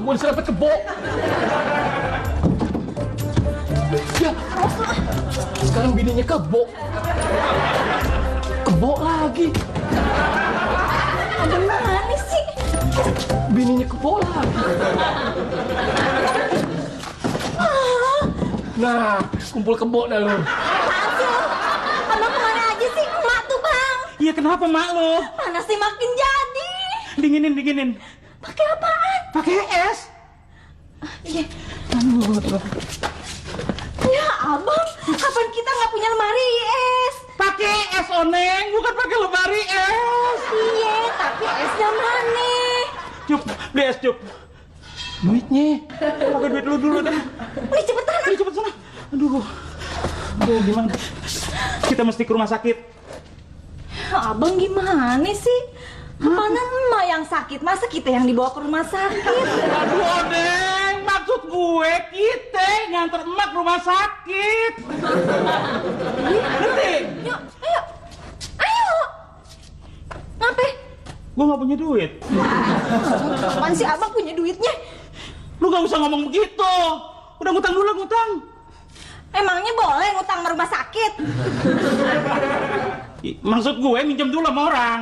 gue diserempet kebo. Ya, sekarang bininya kebo. Kebo lagi. Abang manis sih. Bininya kebo lagi. Nah, kumpul kebo dah lu. Apaan sih lo? Abang kemana aja sih? Emak tuh bang. Iya kenapa mak lo? Panasnya makin jadi. Dinginin. Pakai apaan? Pakai es. Iya. Ya abang, kapan kita nggak punya lemari es? Pakai es oneng, bukan pakai lemari es. Iya, tapi esnya mana? Cup, beli es cup. Duitnya. Pakai duit lu dulu dah. Wih cepetan. Ayo cepet sana. Aduh, gimana? Kita mesti ke rumah sakit. Abang gimana sih? Kemana emak yang sakit? Masa kita yang dibawa ke rumah sakit? Aduh, Odeng, maksud gue kita nganter emak ke rumah sakit. Ngerti? Yuk, ayo. Ngapain? Gue gak punya duit. Kapan sih abang punya duitnya? Lu gak usah ngomong begitu. Udah ngutang dulu, ngutang. Emangnya boleh ngutang ke rumah sakit? Maksud gue minjem dulu sama orang.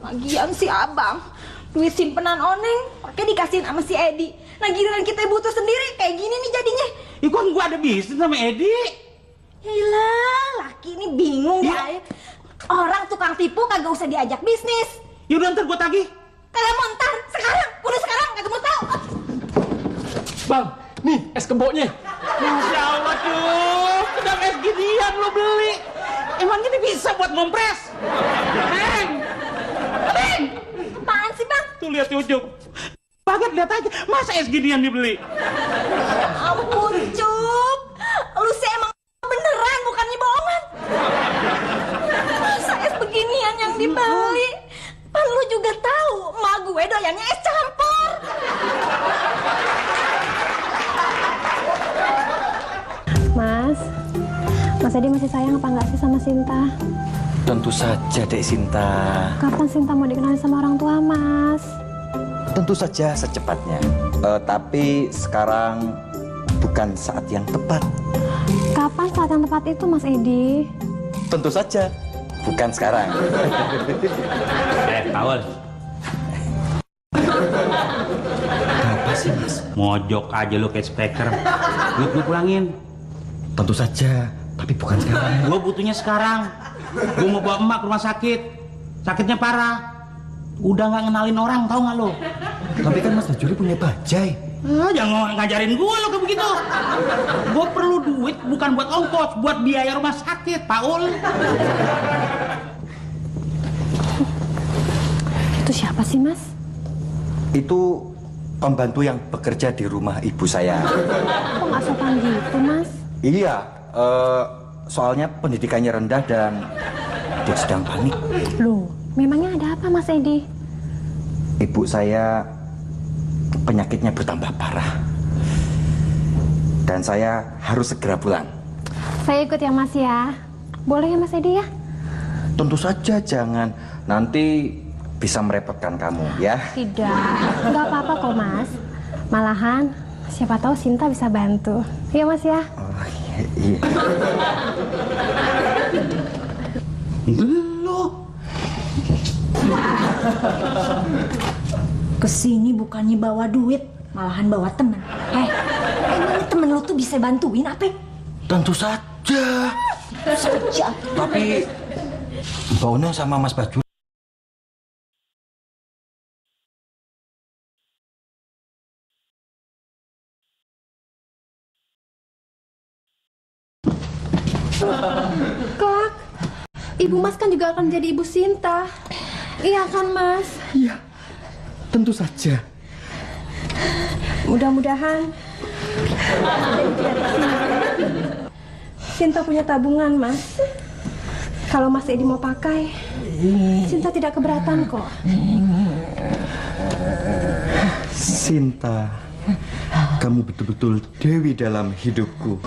Lagian si abang, duit simpenan oneng pakai dikasihin sama si Edi. Nah giliran kita butuh sendiri kayak gini nih jadinya. Kan gue ada bisnis sama Edi. Yalah, laki ini bingung Ya. ya. Orang tukang tipu kagak usah diajak bisnis. Yaudah ntar gue tagih. Kagak mau ntar, sekarang, udah sekarang kagak mau tahu. Bang, nih es kebonya. Masya Allah cuy, sedang es ginian lo beli. Emangnya ini bisa buat ngompres? Neng! Apaan sih bang? Tuh lihat Ucup. Baget lihat aja, masa es ginian dibeli? Ampun Cup, lu sih emang beneran bukannya bohongan. Masa es beginian yang dibeli? Pan lu juga tahu, emak gue doyannya es campur. Mas Edi masih sayang apa enggak sih sama Sinta? Tentu saja, Dek Sinta. Kapan Sinta mau dikenalin sama orang tua, Mas? Tentu saja secepatnya. Tapi sekarang bukan saat yang tepat. Kapan saat yang tepat itu, Mas Edi? Tentu saja bukan sekarang. Paul. Apa sih, Mas? Mojok aja lu kayak speaker. Duit gue pulangin. Tentu saja, tapi bukan sekarang. Gue butuhnya sekarang. Gue mau bawa emak ke rumah sakit. Sakitnya parah. Udah nggak ngenalin orang, tau nggak lo? Tapi kan Mas Bajuri punya bajai. Jangan ngajarin gue lo kayak begitu. Gue perlu duit bukan buat ongkos, buat biaya rumah sakit, Paul. Itu siapa sih, Mas? Itu pembantu yang bekerja di rumah ibu saya. Kok nggak sopan gitu, Mas? Iya, soalnya pendidikannya rendah dan dia sedang panik. Loh, memangnya ada apa, Mas Edi? Ibu saya penyakitnya bertambah parah. Dan saya harus segera pulang. Saya ikut ya, Mas ya. Boleh ya, Mas Edi ya? Tentu saja jangan. Nanti bisa merepotkan kamu, ya. Tidak, nggak apa-apa kok, Mas. Malahan, siapa tahu Sinta bisa bantu. Iya, Mas ya? Oh, iya. Lo Kesini bukannya bawa duit, malahan bawa temen. Emangnya temen lu tuh bisa bantuin apa? Tentu saja. Saja. Tapi Mbak Una sama Mas Baju. Kak, Ibu Mas kan juga akan jadi Ibu Sinta. Iya kan, Mas? Iya, tentu saja. Mudah-mudahan Sinta punya tabungan, Mas. Kalau Mas Edi mau pakai, Sinta tidak keberatan kok. Sinta, kamu betul-betul dewi dalam hidupku.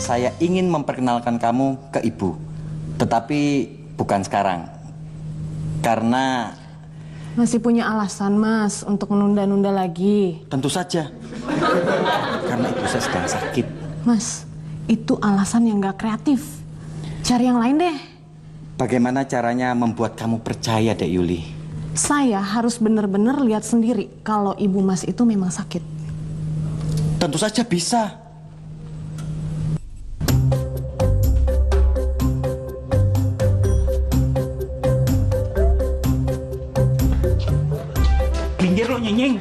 saya ingin memperkenalkan kamu ke ibu. Tetapi bukan sekarang. Karena Masih punya alasan, Mas, untuk menunda-nunda lagi. tentu saja. Karena ibu saya sedang sakit. Mas, itu alasan yang gak kreatif. Cari yang lain deh. Bagaimana caranya membuat kamu percaya, Dek Yuli? Saya harus benar-benar lihat sendiri kalau ibu Mas itu memang sakit. Tentu saja bisa. Minggir lo nyenying.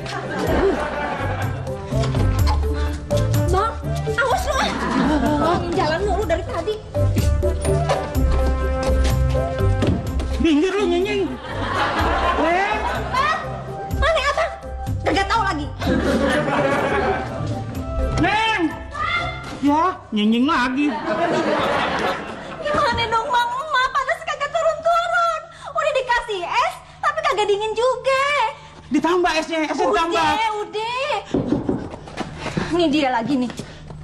Bang, awas lu ah. Jalan mulu dari tadi. Minggir lo nyenying. Mana abang? Kagak tahu lagi. Neng. Ya, nyenying lagi. Gimana dong bang? Emak panas kagak turun-turun. Udah dikasih es, tapi kagak dingin juga. Ditambah esnya, esnya ditambah. Udah. Ini dia lagi nih.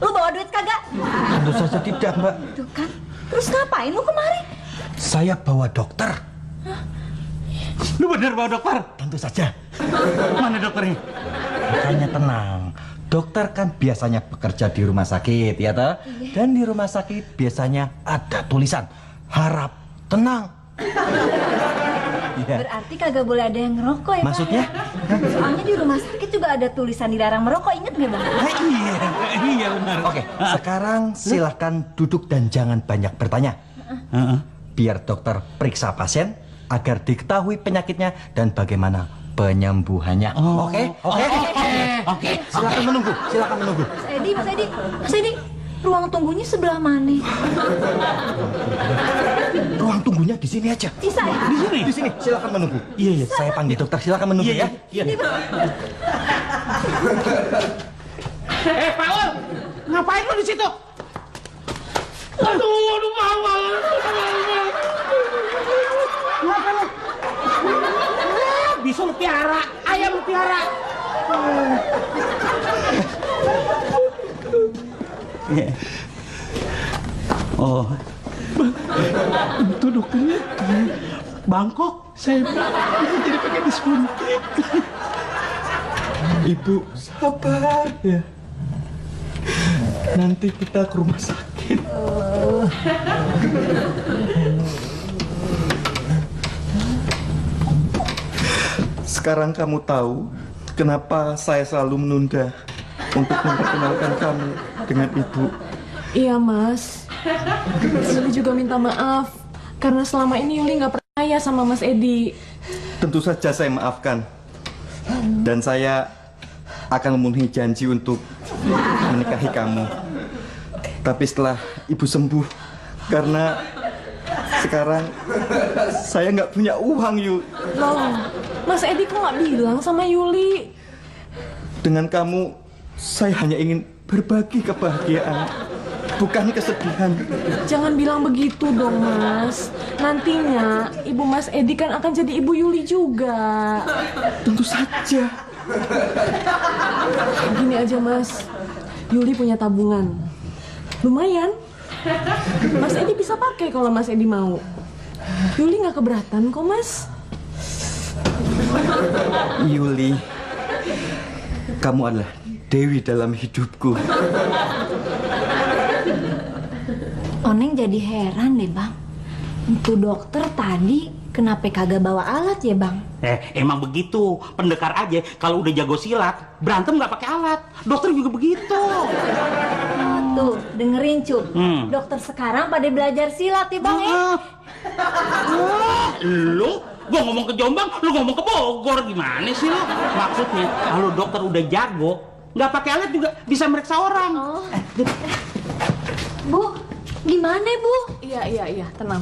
Lu bawa duit kagak? Tentu saja tidak, Mbak. Tuh kan. Terus ngapain lu kemari? Saya bawa dokter. Lu bener bawa dokter? Tentu saja. Mana dokternya? Makanya tenang. Dokter kan biasanya bekerja di rumah sakit, ya toh? Dan di rumah sakit biasanya ada tulisan harap tenang. Ya. Berarti kagak boleh ada yang ngerokok ya, Maksudnya? Bang? Soalnya di rumah sakit juga ada tulisan dilarang merokok, inget gak bang? Iya benar. Oke, sekarang silahkan duduk dan jangan banyak bertanya. Biar dokter periksa pasien agar diketahui penyakitnya dan bagaimana penyembuhannya. Oke. Silakan menunggu. Mas Edi, ruang tunggunya sebelah mana? Ruang tunggunya di sini aja. Bisa ya? Di sini. Silakan menunggu. Iya. Saya panggil dokter. Silakan menunggu ya. Iya. Pak Ul, ngapain lu di situ? Aduh, bawa. Ngapain lu? Bisa lu piara, ayam lu piara. Oh, itu dokternya Bangkok. Saya jadi pakai disuntik. Ibu, sabar ya. Nanti kita ke rumah sakit. Sekarang kamu tahu kenapa saya selalu menunda untuk memperkenalkan kamu dengan ibu. Iya, Mas. Yuli juga minta maaf karena selama ini Yuli nggak percaya sama Mas Edi. Tentu saja saya maafkan. Dan saya akan memenuhi janji untuk menikahi kamu. Tapi setelah ibu sembuh, karena sekarang saya nggak punya uang, Yu. Loh, Mas Edi kok nggak bilang sama Yuli? Dengan kamu, saya hanya ingin berbagi kebahagiaan, bukan kesedihan. Jangan bilang begitu dong, Mas. Nantinya ibu Mas Edi kan akan jadi ibu Yuli juga. Tentu saja. Gini aja, Mas. Yuli punya tabungan. Lumayan. Mas Edi bisa pakai kalau Mas Edi mau. Yuli nggak keberatan kok, Mas. Yuli, kamu adalah dewi dalam hidupku. Oneng jadi heran deh bang. Itu dokter tadi kenapa kagak bawa alat ya bang? Emang begitu. Pendekar aja kalau udah jago silat, berantem nggak pakai alat. Dokter juga begitu. Tuh, dengerin Cup. Dokter sekarang pada belajar silat ya bang ya? Lu, gua ngomong ke Jombang, lu ngomong ke Bogor, gimana sih lu? Maksudnya, kalau dokter udah jago, nggak pakai alat juga bisa meriksa orang. Oh. Bu, gimana Bu? Iya, tenang.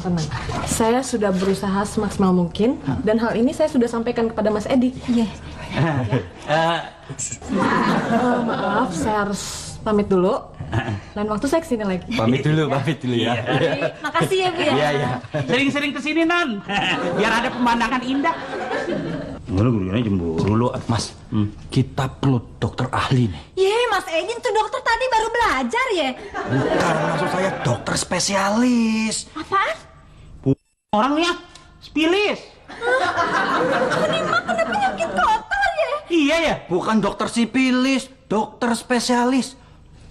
Saya sudah berusaha semaksimal mungkin dan hal ini saya sudah sampaikan kepada Mas Edi. Iya. Maaf, saya harus pamit dulu. Lain waktu saya kesini lagi. Pamit dulu ya. Makasih ya Bu ya. Iya. Sering-sering kesini, Non. Biar ada pemandangan indah. Lu gimana cemburu lu, Mas, kita perlu dokter ahli nih. Ye, Mas Edi tuh dokter tadi baru belajar ya? Bukan, maksud saya dokter spesialis. Apaan? Orangnya spilis. Ini mah kena penyakit kotor ya? Iya ya. Bukan dokter sipilis, dokter spesialis.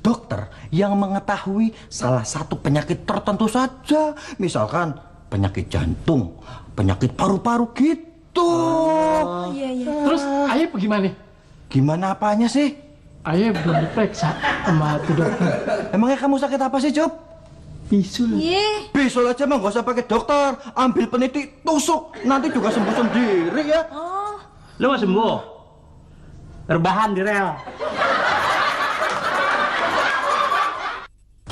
Dokter yang mengetahui salah satu penyakit tertentu saja. Misalkan penyakit jantung, penyakit paru-paru gitu. Oh iya iya. Terus ayah bagaimana? Gimana apanya sih? Ayah belum diperiksa sama tuh dokter. Emangnya kamu sakit apa sih, Cup? Bisul. Iya. Bisul aja mah gak usah pakai dokter. Ambil peniti, tusuk. Nanti juga sembuh sendiri ya. Oh. Lu mau sembuh? Terbahan di rel.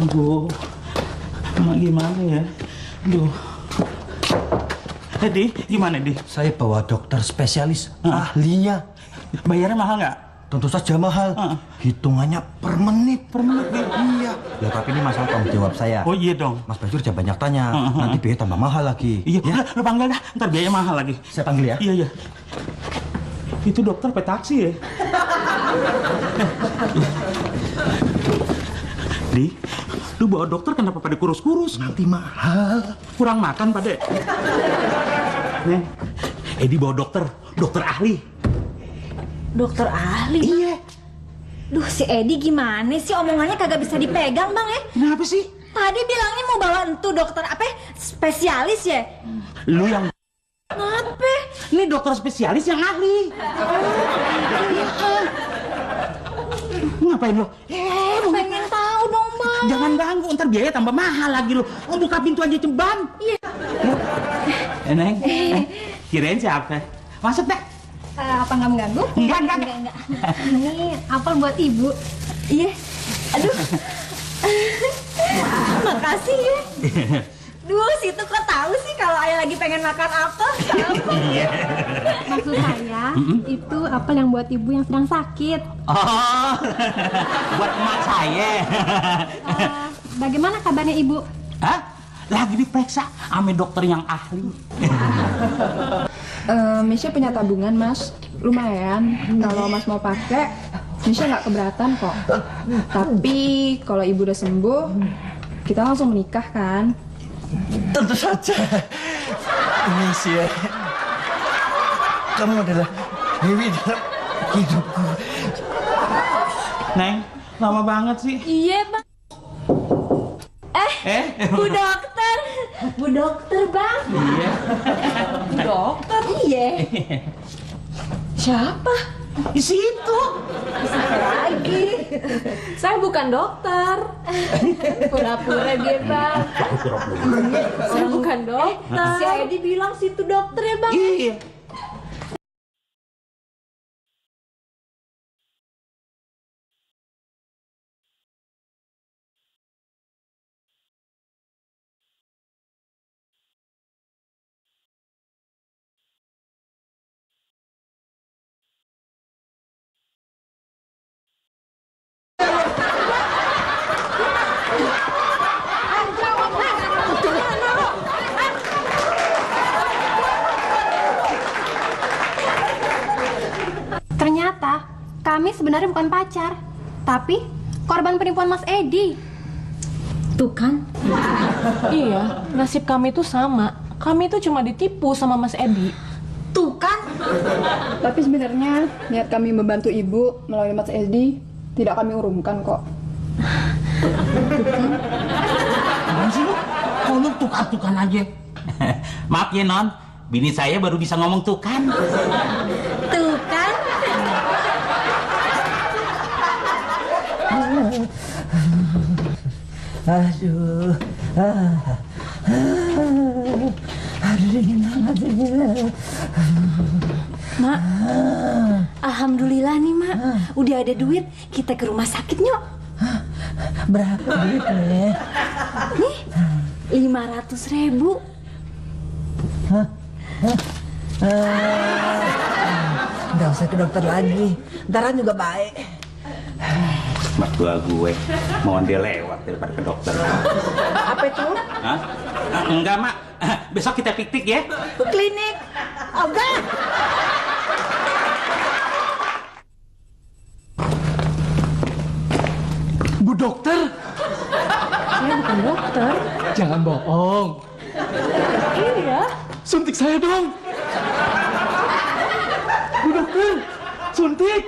Aduh, emang gimana ya? Aduh. Di, gimana Di? Saya bawa dokter spesialis, ahlinya. Bayarnya mahal nggak? Tentu saja mahal. Hitungannya per menit. Per menit, Di. Iya. Ya tapi ini masalah tanggung jawab saya. Oh iya dong. Mas Bajur jangan banyak tanya. Nanti biaya tambah mahal lagi. Iya, Ya. lu panggil dah, ntar biaya mahal lagi. Saya panggil ya. Iya, iya. Itu dokter pakai taksi ya? Di, lu bawa dokter kenapa pada kurus-kurus? Nanti mahal. Kurang makan pada. Nih, Edi bawa dokter ahli. Dokter ahli? Iya. Duh, si Edi gimana sih omongannya kagak bisa dipegang, Bang ya? Kenapa sih? Tadi bilangnya mau bawa entu dokter apa? Spesialis ya? Lu yang Apa? ini dokter spesialis yang ahli. Ngapain lo? Pengen tahu dong, Bang. Jangan ganggu, ntar biaya tambah mahal lagi lo. Oh, buka pintu aja ceban. Iya. Neng, kirain siapa? Masuk deh. Apa nggak mengganggu? Enggak. Ini apel buat ibu. Iya. Aduh. Makasih ya. Duh, situ kok tahu sih kalau ayah lagi pengen makan apel? Maksud saya, itu apel yang buat ibu yang sedang sakit. Oh, buat emak saya. Bagaimana kabarnya ibu? Hah? Lagi diperiksa sama dokter yang ahli. Misha punya tabungan, Mas. Lumayan. Kalau Mas mau pakai, Misha nggak keberatan kok. Tapi kalau ibu udah sembuh, kita langsung menikah kan? Tentu saja. Indonesia. Kamu adalah Dewi dalam hidupku. Neng, lama banget sih. Iya, Bang. Bu dokter. Bu dokter, Bang. Iya. Bu dokter? Iya. Siapa? Di situ. Siapa lagi? Saya bukan dokter. Pura-pura dia, Bang. Saya bukan dokter. Si Edi bilang situ dokter ya, Bang. Iya. Ternyata kami sebenarnya bukan pacar, tapi korban penipuan Mas Edi. Tuh kan. Iya, nasib kami itu sama. Kami itu cuma ditipu sama Mas Edi. Tuh kan. Tapi sebenarnya niat kami membantu ibu melalui Mas Edi tidak kami urungkan kok. Apaan sih lu? Kok lu tukan aja? Maaf ya, Non. Bini saya baru bisa ngomong tukan. Tuh kan. Aduh, Mak, alhamdulillah nih, Mak. Udah ada duit, kita ke rumah sakit yuk. berapa duitnya? Nih, 500.000. Nggak usah ke dokter lagi, ntaran juga baik. Mertua gue, mau dia lewat daripada ke dokter. Apa itu? Hah? Enggak, Mak. Besok kita piknik ya. Klinik. Obat. dokter. Saya bukan dokter. Jangan bohong. Iya. Suntik saya dong. Bu dokter, suntik.